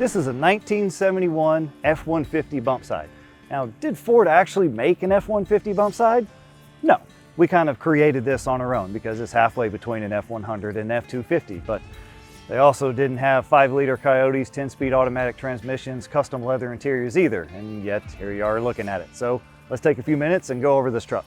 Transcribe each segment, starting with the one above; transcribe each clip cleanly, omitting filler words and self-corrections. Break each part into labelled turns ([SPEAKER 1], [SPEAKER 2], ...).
[SPEAKER 1] This is a 1971 F-150 Bumpside. Now, did Ford actually make an F-150 Bumpside? No, we kind of created this on our own because it's halfway between an F-100 and F-250, but they also didn't have 5-liter Coyotes, 10-speed automatic transmissions, custom leather interiors either, and yet here you are looking at it. So let's take a few minutes and go over this truck.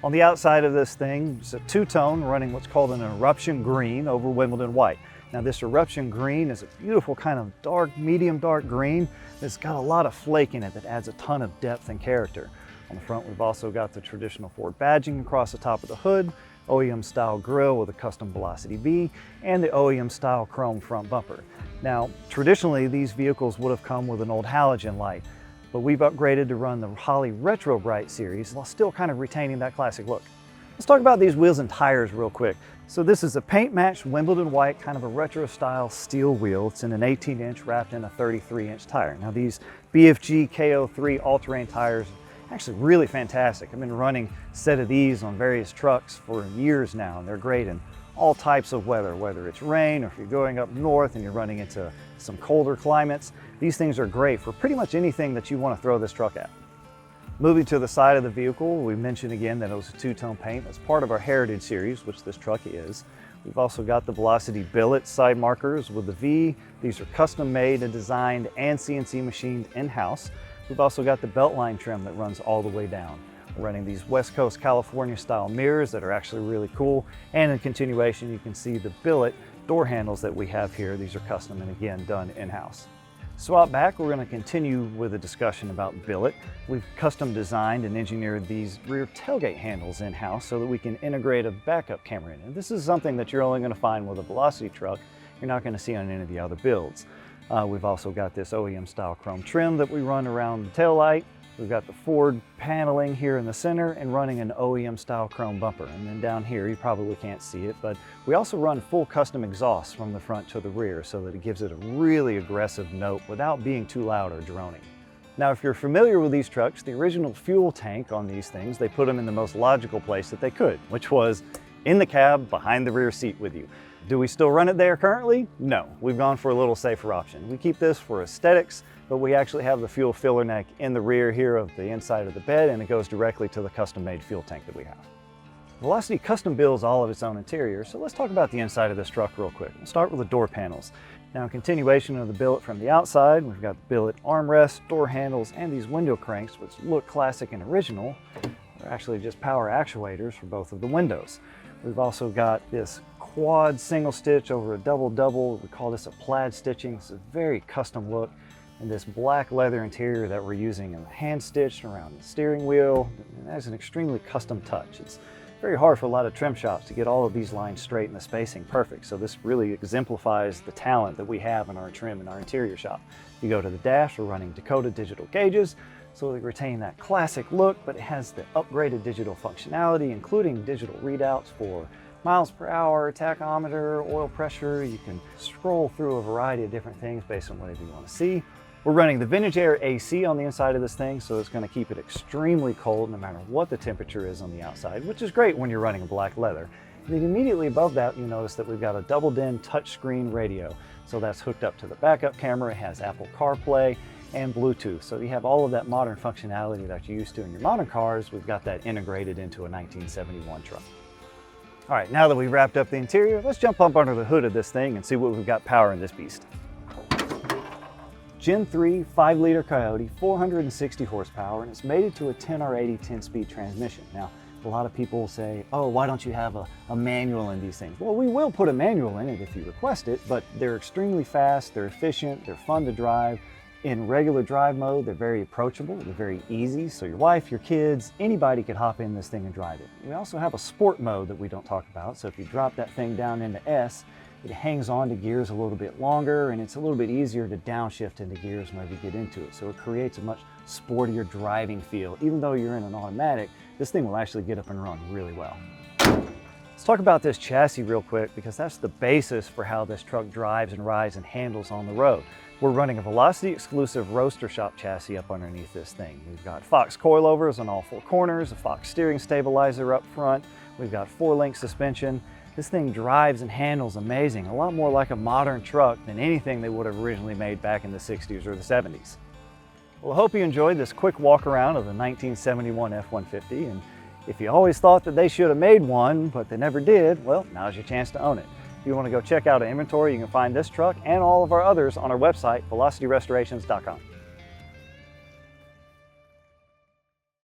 [SPEAKER 1] On the outside of this thing, it's a two-tone running what's called an Eruption Green over Wimbledon White. Now this Eruption Green is a beautiful kind of dark, medium dark green. It's got a lot of flake in it that adds a ton of depth and character. On the front, we've also got the traditional Ford badging across the top of the hood, OEM style grille with a custom Velocity V, and the OEM style chrome front bumper. Now, traditionally these vehicles would have come with an old halogen light, but we've upgraded to run the Holley Retro Bright series while still kind of retaining that classic look. Let's talk about these wheels and tires real quick. So this is a paint-matched Wimbledon White, kind of a retro-style steel wheel. It's in an 18-inch wrapped in a 33-inch tire. Now these BFG KM3 all-terrain tires are actually really fantastic. I've been running a set of these on various trucks for years now, and they're great in all types of weather, whether it's rain or if you're going up north and you're running into some colder climates. These things are great for pretty much anything that you want to throw this truck at. Moving to the side of the vehicle, we mentioned again that it was a two-tone paint. That's part of our Heritage series, which this truck is. We've also got the Velocity billet side markers with the V. These are custom made and designed and CNC machined in-house. We've also got the beltline trim that runs all the way down. We're running these West Coast California style mirrors that are actually really cool. And in continuation, you can see the billet door handles that we have here. These are custom and again done in-house. So out back, we're going to continue with a discussion about billet. We've custom designed and engineered these rear tailgate handles in-house so that we can integrate a backup camera in. And this is something that you're only going to find with a Velocity truck. You're not going to see on any of the other builds. We've also got this OEM style chrome trim that we run around the taillight. We've got the Ford paneling here in the center and running an OEM style chrome bumper. And then down here, you probably can't see it, but we also run full custom exhaust from the front to the rear so that it gives it a really aggressive note without being too loud or droning. Now, if you're familiar with these trucks, the original fuel tank on these things, they put them in the most logical place that they could, which was in the cab behind the rear seat with you. Do we still run it there currently? No, we've gone for a little safer option. We keep this for aesthetics, but we actually have the fuel filler neck in the rear here of the inside of the bed, and it goes directly to the custom-made fuel tank that we have. Velocity custom builds all of its own interior, so let's talk about the inside of this truck real quick. We'll start with the door panels. Now, in continuation of the billet from the outside, we've got the billet armrests, door handles, and these window cranks, which look classic and original. They're actually just power actuators for both of the windows. We've also got this quad single stitch over a double. We call this a plaid stitching. It's a very custom look. And this black leather interior that we're using and hand stitched around the steering wheel. And that is an extremely custom touch. It's very hard for a lot of trim shops to get all of these lines straight and the spacing perfect. So this really exemplifies the talent that we have in our trim and our interior shop. You go to the dash, we're running Dakota digital gauges. So they retain that classic look, but it has the upgraded digital functionality, including digital readouts for miles per hour, tachometer, oil pressure. You can scroll through a variety of different things based on whatever you want to see. We're running the Vintage Air AC on the inside of this thing, so it's going to keep it extremely cold no matter what the temperature is on the outside, which is great when you're running a black leather. And then immediately above that, you notice that we've got a double-din touchscreen radio. So that's hooked up to the backup camera. It has Apple CarPlay and Bluetooth. So you have all of that modern functionality that you're used to in your modern cars. We've got that integrated into a 1971 truck. All right, now that we've wrapped up the interior, let's jump up under the hood of this thing and see what we've got powering this beast. Gen 3 5-liter Coyote, 460 horsepower, and it's mated to a 10R80 10-speed transmission. Now, a lot of people say, oh, why don't you have a manual in these things? Well, we will put a manual in it if you request it, but they're extremely fast, they're efficient, they're fun to drive. In regular drive mode, they're very approachable, they're very easy, so your wife, your kids, anybody could hop in this thing and drive it. We also have a sport mode that we don't talk about, so if you drop that thing down into S, it hangs on to gears a little bit longer, and it's a little bit easier to downshift into gears whenever you get into it. So it creates a much sportier driving feel. Even though you're in an automatic, this thing will actually get up and run really well. Let's talk about this chassis real quick, because that's the basis for how this truck drives and rides and handles on the road. We're running a Velocity exclusive Roadster Shop chassis up underneath this thing. We've got Fox coilovers on all four corners, a Fox steering stabilizer up front. We've got 4-link suspension. This thing drives and handles amazing, a lot more like a modern truck than anything they would have originally made back in the 60s or the 70s. Well, I hope you enjoyed this quick walk around of the 1971 F-150, and if you always thought that they should have made one, but they never did, well, now's your chance to own it. If you want to go check out our inventory, you can find this truck and all of our others on our website, velocityrestorations.com.